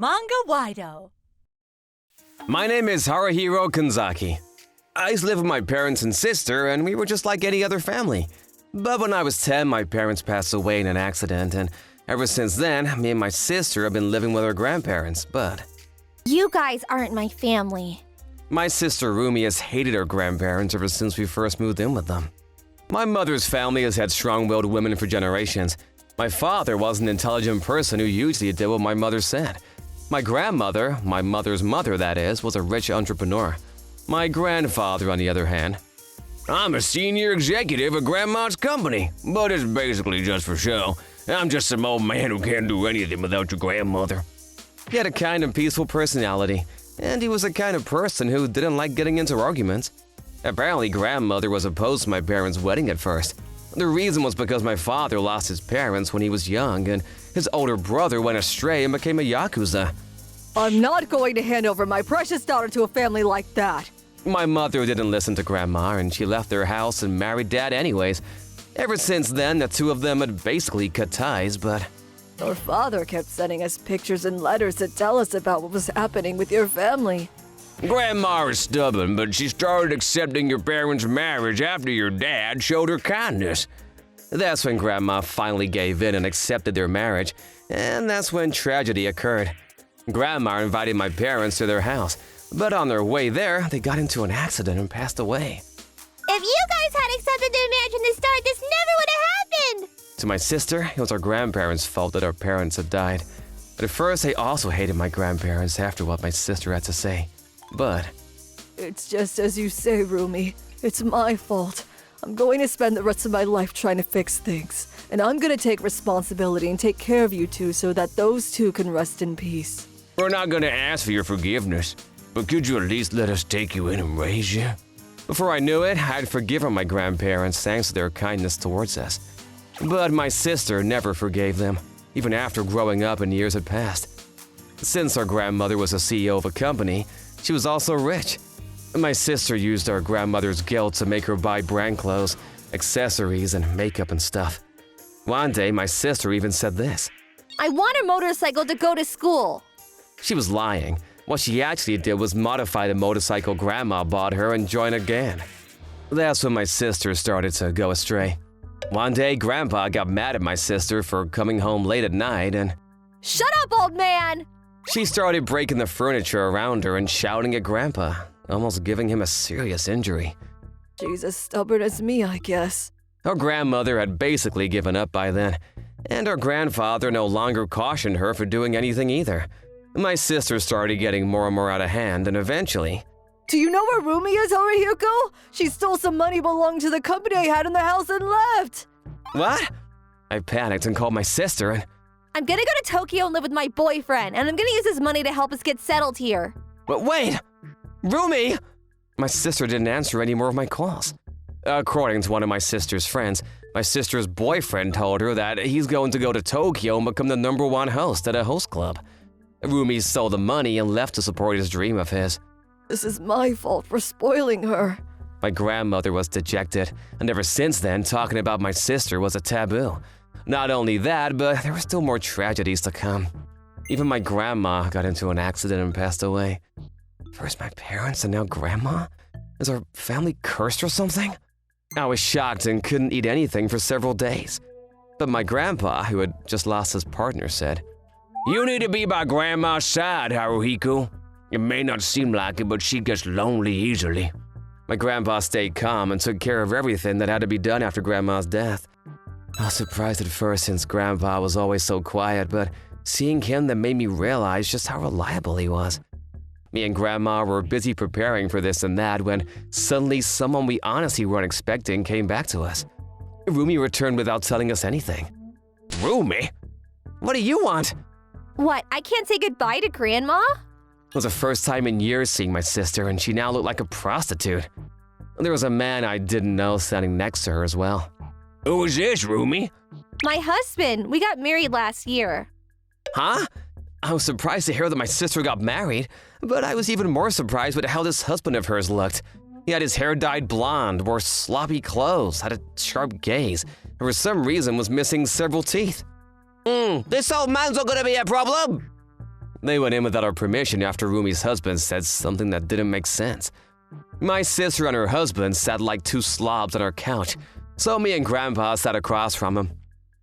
Manga-Waido. My name is Haruhiro Kanzaki. I used to live with my parents and sister, and we were just like any other family. But when I was 10, my parents passed away in an accident, and ever since then, me and my sister have been living with our grandparents, but… You guys aren't my family. My sister Rumi has hated her grandparents ever since we first moved in with them. My mother's family has had strong-willed women for generations. My father was an intelligent person who usually did what my mother said. My grandmother, my mother's mother that is, was a rich entrepreneur. My grandfather, on the other hand, I'm a senior executive at Grandma's company, but it's basically just for show. I'm just some old man who can't do anything without your grandmother. He had a kind of peaceful personality, and he was the kind of person who didn't like getting into arguments. Apparently, grandmother was opposed to my parents' wedding at first. The reason was because my father lost his parents when he was young, and his older brother went astray and became a yakuza. I'm not going to hand over my precious daughter to a family like that. My mother didn't listen to Grandma, and she left their house and married Dad anyways. Ever since then, the two of them had basically cut ties, but… Your father kept sending us pictures and letters to tell us about what was happening with your family. Grandma is stubborn, but she started accepting your parents' marriage after your dad showed her kindness. That's when Grandma finally gave in and accepted their marriage, and that's when tragedy occurred. Grandma invited my parents to their house, but on their way there, they got into an accident and passed away. If you guys had accepted their marriage in the start, this never would have happened! To my sister, it was our grandparents' fault that our parents had died. But at first, they also hated my grandparents after what my sister had to say. But… It's just as you say, Rumi. It's my fault. I'm going to spend the rest of my life trying to fix things. And I'm going to take responsibility and take care of you two so that those two can rest in peace. We're not going to ask for your forgiveness, but could you at least let us take you in and raise you? Before I knew it, I'd forgiven my grandparents thanks to their kindness towards us. But my sister never forgave them, even after growing up and years had passed. Since our grandmother was a CEO of a company, she was also rich. My sister used our grandmother's guilt to make her buy brand clothes, accessories, and makeup and stuff. One day, my sister even said this. I want a motorcycle to go to school. She was lying. What she actually did was modify the motorcycle Grandma bought her and join a gang. That's when my sister started to go astray. One day, Grandpa got mad at my sister for coming home late at night and… Shut up, old man! She started breaking the furniture around her and shouting at Grandpa, almost giving him a serious injury. She's as stubborn as me, I guess. Our grandmother had basically given up by then, and our grandfather no longer cautioned her for doing anything either. My sister started getting more and more out of hand, and eventually… Do you know where Rumi is, Haruhiko? She stole some money belonging to the company I had in the house and left! What? I panicked and called my sister and… I'm gonna go to Tokyo and live with my boyfriend, and I'm gonna use his money to help us get settled here. But wait! Rumi! My sister didn't answer any more of my calls. According to one of my sister's friends, my sister's boyfriend told her that he's going to go to Tokyo and become the #1 host at a host club. Rumi stole the money and left to support his dream of his. This is my fault for spoiling her. My grandmother was dejected, and ever since then, talking about my sister was a taboo. Not only that, but there were still more tragedies to come. Even my grandma got into an accident and passed away. First my parents and now Grandma? Is our family cursed or something? I was shocked and couldn't eat anything for several days. But my grandpa, who had just lost his partner, said, "You need to be by Grandma's side, Haruhiko. It may not seem like it, but she gets lonely easily." My grandpa stayed calm and took care of everything that had to be done after Grandma's death. I was surprised at first since Grandpa was always so quiet, but seeing him that made me realize just how reliable he was. Me and Grandma were busy preparing for this and that when suddenly someone we honestly weren't expecting came back to us. Rumi returned without telling us anything. Rumi? What do you want? What, I can't say goodbye to Grandma? It was the first time in years seeing my sister, and she now looked like a prostitute. There was a man I didn't know standing next to her as well. Who is this, Rumi? My husband. We got married last year. Huh? I was surprised to hear that my sister got married, but I was even more surprised with how this husband of hers looked. He had his hair dyed blonde, wore sloppy clothes, had a sharp gaze, and for some reason was missing several teeth. This old man's not gonna be a problem. They went in without our permission after Rumi's husband said something that didn't make sense. My sister and her husband sat like two slobs on our couch, so me and Grandpa sat across from him.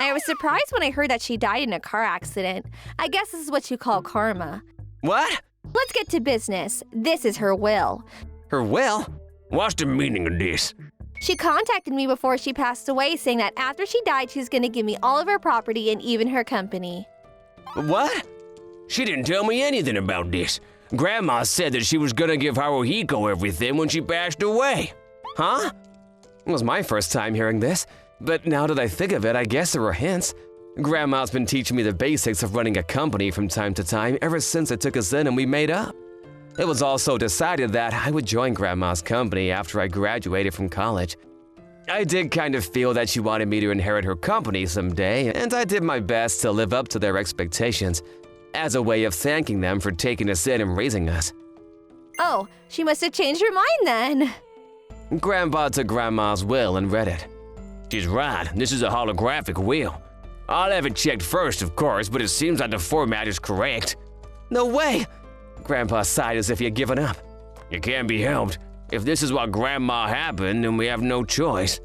I was surprised when I heard that she died in a car accident. I guess this is what you call karma. What? Let's get to business. This is her will. Her will? What's the meaning of this? She contacted me before she passed away, saying that after she died, she's gonna give me all of her property and even her company. What? She didn't tell me anything about this. Grandma said that she was gonna give Haruhiko everything when she passed away. Huh? It was my first time hearing this, but now that I think of it, I guess there were hints. Grandma's been teaching me the basics of running a company from time to time ever since I took us in and we made up. It was also decided that I would join Grandma's company after I graduated from college. I did kind of feel that she wanted me to inherit her company someday, and I did my best to live up to their expectations, as a way of thanking them for taking us in and raising us. Oh, she must have changed her mind then. Grandpa took Grandma's will and read it. She's right, this is a holographic will. I'll have it checked first, of course, but it seems like the format is correct. No way! Grandpa sighed as if he had given up. It can't be helped. If this is what Grandma happened, then we have no choice.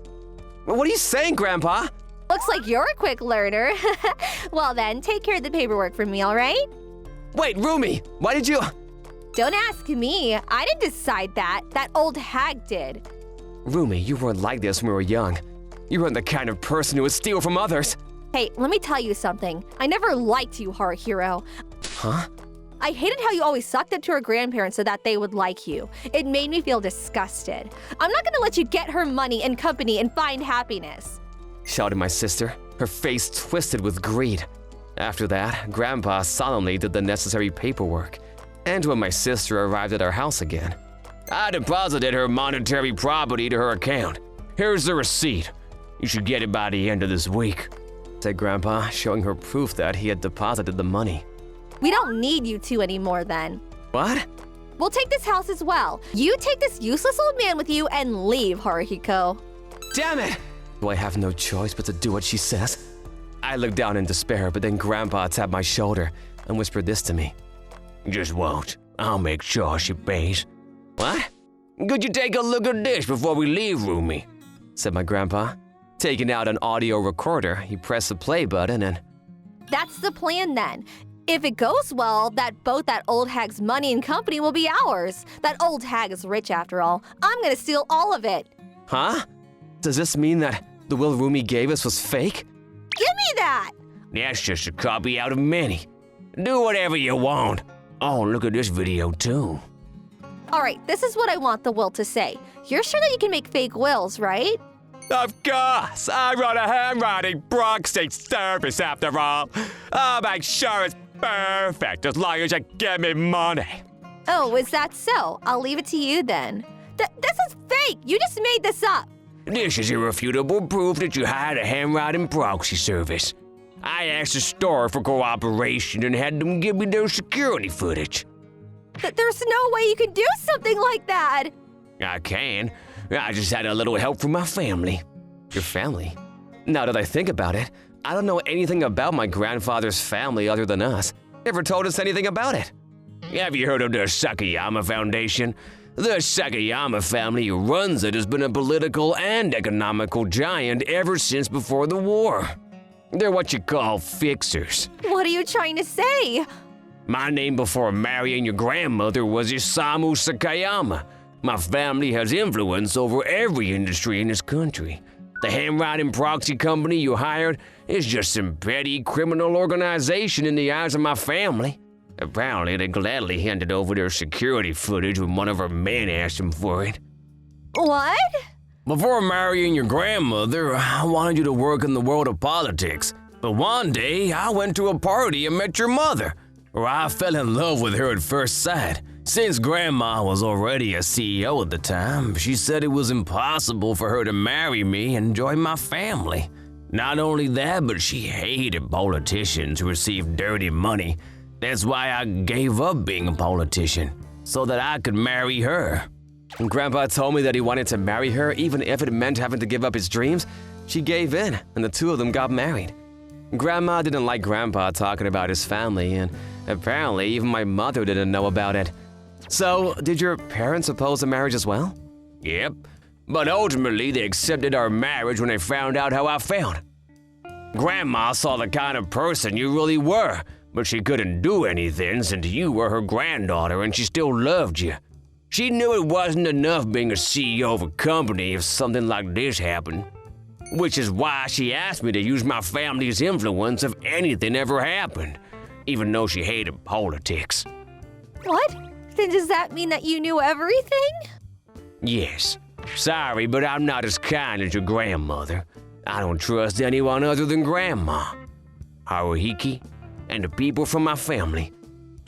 What are you saying, Grandpa? Looks like you're a quick learner. Well then, take care of the paperwork for me, all right? Wait, Rumi, why did you… Don't ask me. I didn't decide that. That old hag did. Rumi, you weren't like this when we were young. You weren't the kind of person who would steal from others. Hey, let me tell you something. I never liked you, Haruhiro. Huh? I hated how you always sucked up to her grandparents so that they would like you. It made me feel disgusted. I'm not gonna let you get her money and company and find happiness. Shouted my sister, her face twisted with greed. After that, Grandpa solemnly did the necessary paperwork. And when my sister arrived at our house again, I deposited her monetary property to her account. Here's the receipt. You should get it by the end of this week, said Grandpa, showing her proof that he had deposited the money. We don't need you two anymore then. What? We'll take this house as well. You take this useless old man with you and leave, Haruhiko. Damn it! Do I have no choice but to do what she says? I looked down in despair, but then Grandpa tapped my shoulder and whispered this to me. Just won't. I'll make sure she pays. What? Could you take a look at this before we leave, Rumi? Said my grandpa. Taking out an audio recorder, he pressed the play button and… That's the plan then. If it goes well, both that old hag's money and company will be ours. That old hag is rich after all. I'm gonna steal all of it. Huh? Does this mean that the will Rumi gave us was fake? Give me that! That's just a copy out of many. Do whatever you want. Oh, look at this video too. All right, this is what I want the will to say. You're sure that you can make fake wills, right? Of course! I run a handwriting proxy service after all. I'll make sure it's perfect as long as you give me money. Oh, is that so? I'll leave it to you then. This is fake! You just made this up! This is irrefutable proof that you hired a handwriting proxy service. I asked the store for cooperation and had them give me their security footage. There's no way you can do something like that! I can. I just had a little help from my family. Your family? Now that I think about it, I don't know anything about my grandfather's family other than us. Never told us anything about it. Have you heard of the Sakayama Foundation? The Sakayama family who runs it has been a political and economical giant ever since before the war. They're what you call fixers. What are you trying to say? My name before marrying your grandmother was Isamu Sakayama. My family has influence over every industry in this country. The handwriting proxy company you hired is just some petty criminal organization in the eyes of my family. Apparently, they gladly handed over their security footage when one of our men asked them for it. What? Before marrying your grandmother, I wanted you to work in the world of politics. But one day, I went to a party and met your mother, where I fell in love with her at first sight. Since Grandma was already a CEO at the time, she said it was impossible for her to marry me and join my family. Not only that, but she hated politicians who received dirty money. That's why I gave up being a politician, so that I could marry her. When Grandpa told me that he wanted to marry her, even if it meant having to give up his dreams, she gave in, and the two of them got married. Grandma didn't like Grandpa talking about his family, and apparently even my mother didn't know about it. So, did your parents oppose the marriage as well? Yep, but ultimately they accepted our marriage when they found out how I felt. Grandma saw the kind of person you really were, but she couldn't do anything since you were her granddaughter and she still loved you. She knew it wasn't enough being a CEO of a company if something like this happened. Which is why she asked me to use my family's influence if anything ever happened, even though she hated politics. What? Then does that mean that you knew everything? Yes. Sorry, but I'm not as kind as your grandmother. I don't trust anyone other than Grandma, Haruhiki, and the people from my family.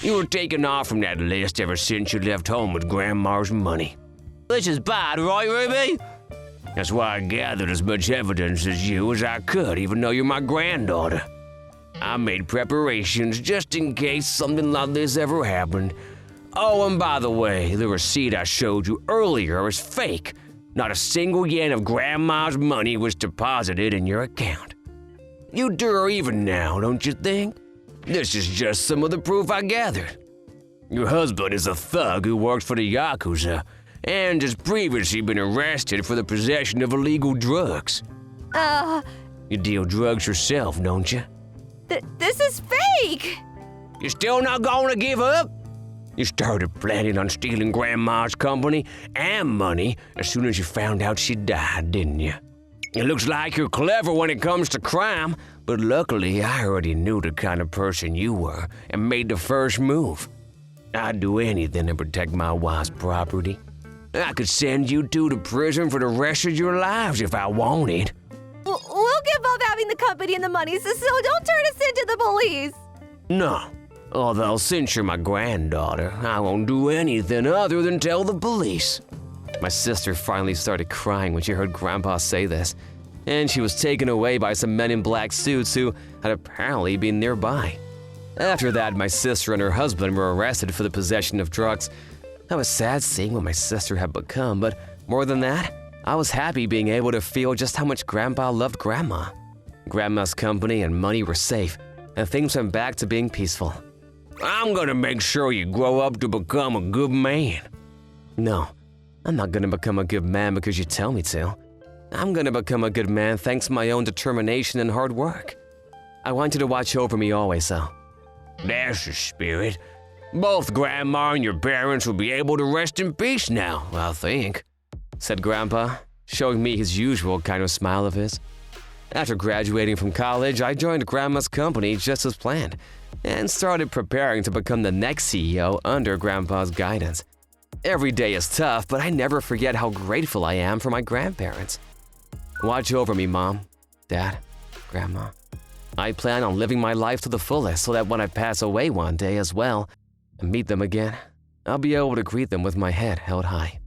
You were taken off from that list ever since you left home with Grandma's money. Which is bad, right, Ruby? That's why I gathered as much evidence as you as I could, even though you're my granddaughter. I made preparations just in case something like this ever happened. Oh, and by the way, the receipt I showed you earlier is fake. Not a single yen of Grandma's money was deposited in your account. You do her even now, don't you think? This is just some of the proof I gathered. Your husband is a thug who works for the Yakuza and has previously been arrested for the possession of illegal drugs. You deal drugs yourself, don't you? This is fake! You still not gonna give up? You started planning on stealing Grandma's company and money as soon as you found out she died, didn't you? It looks like you're clever when it comes to crime, but luckily I already knew the kind of person you were and made the first move. I'd do anything to protect my wife's property. I could send you two to prison for the rest of your lives if I wanted. We'll give up having the company and the money, so don't turn us into the police. No. Although since you're my granddaughter, I won't do anything other than tell the police. My sister finally started crying when she heard Grandpa say this, and she was taken away by some men in black suits who had apparently been nearby. After that, my sister and her husband were arrested for the possession of drugs. I was sad seeing what my sister had become, but more than that, I was happy being able to feel just how much Grandpa loved Grandma. Grandma's company and money were safe, and things went back to being peaceful. I'm gonna make sure you grow up to become a good man. No, I'm not gonna become a good man because you tell me to. I'm gonna become a good man thanks to my own determination and hard work. I want you to watch over me always, though. That's the spirit. Both Grandma and your parents will be able to rest in peace now, I think, said Grandpa, showing me his usual kind of smile of his. After graduating from college, I joined Grandma's company just as planned, and started preparing to become the next CEO under Grandpa's guidance. Every day is tough, but I never forget how grateful I am for my grandparents. Watch over me, Mom, Dad, Grandma. I plan on living my life to the fullest so that when I pass away one day as well, and meet them again, I'll be able to greet them with my head held high.